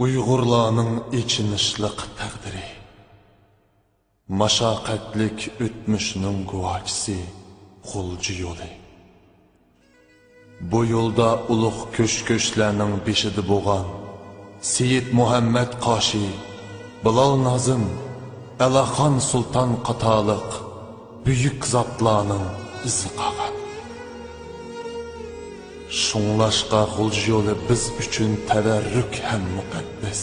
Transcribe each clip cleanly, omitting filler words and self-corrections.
Uyg'urlarning ichinishliq taqdiri, mashaqqatlik o'tmishning guvohchisi G'ulji yo'li. Bu yo'lda ulug' ko'sh-ko'shlarning beshida bo'lgan Seyid Muhammad Qoshi, Bilal Nazim, Alaxon Sultan qatoliq buyuk zotlarning izi qolgan. Şunlaşqa G'ulji yo'li biz uchun tabarruk ham muqaddas.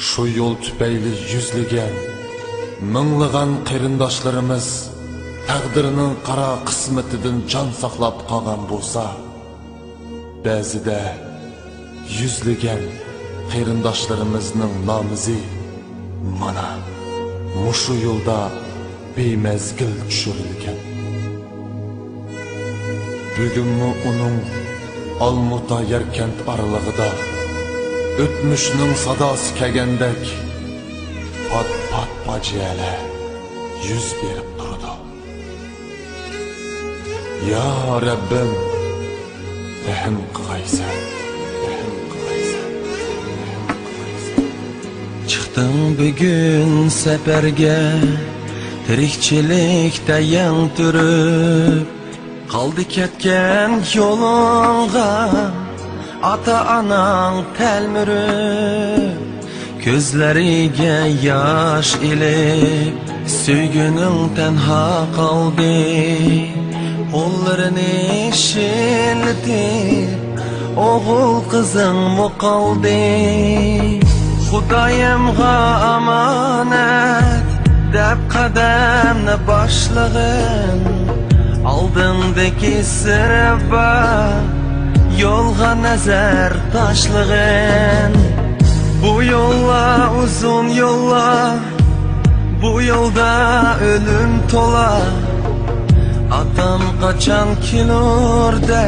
Shu yo'l tufayli yuzlagan, minglagan qarindoshlarimiz taqdirining qara qismatidan jon saqlab qolgan bo'lsa, ba'zida yuzlagan qarindoshlarimizning nomizi mana mushu yo'lda bemezgil tushirilgan. Bugunmi uning Olmuta Yarkent oralig'ida o'tmishning sadosi kelgandek pat-pat fajialar yuz berib turdi. Ya Rabbim, rahim qilgaysan, rahim qilgaysan. Chiqdim bugun safarga, tirikchilikda yang turib, qaldi ketgan yo'lingga ata-onang telmirib, ko'zlariga yosh ilib, suyguning tanho qoldi, qo'llarini shiltib, o'g'il qizing muqoldi. Xudoyimga omonat deb qadamni boshlag'in, oldindagi sirba yo'lga nazar tashlag'in. Bu yo'llar uzun yo'llar, bu yo'lda o'lim to'la. Atam qachon kelurda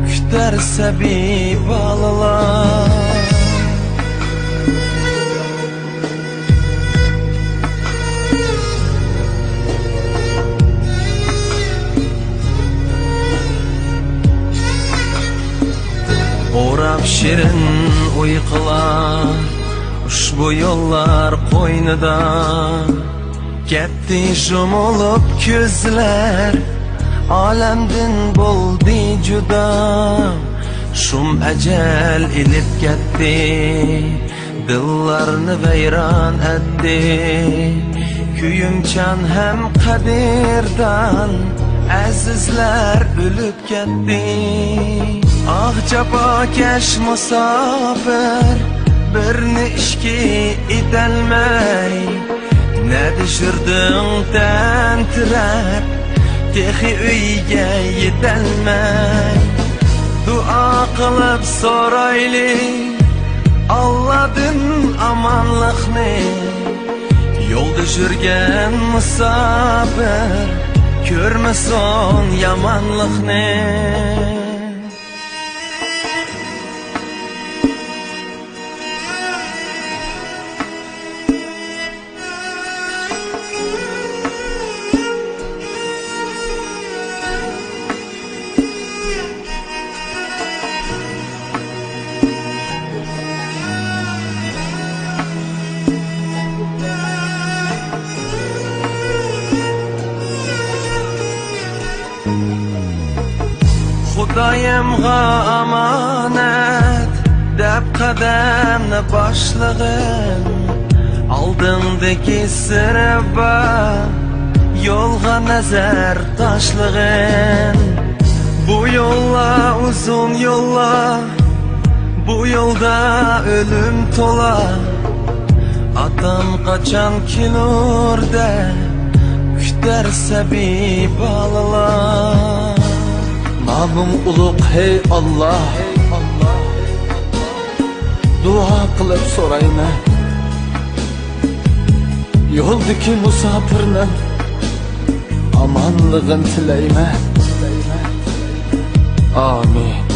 kutar sabiy bolalar. O'rab shirin uyqular ushbu yo'llar qo'ynida, ketdi shumulib ko'zlar, olamdan bo'ldi juda. Shum ajal ilib ketdi, dillarni vayron etdi, kuyimchan ham qadirdan azizlar o'lib ketdi. Ah jafokash musofir, birni ishki etolmay, ne düşürdün tentirab, texi uyga yetolmay. Dua qilib so'rayli Allohdan omonlikni, yo'lda yurgan musofir ko'rmasin yomonlikni. Xudoyimga omonat deb qadamni boshlag'in, oldindagi sirba yo'lga nazar tashlag'in. Bu yo'llar uzun yo'llar, bu yo'lda o'lim to'la. Atam qachon kelurda kutar sabiy bolalar. Naming ulug' hey Allah, dua qilib so'rayman, yo'ldagi musofirning omonligini tilayman. Amin.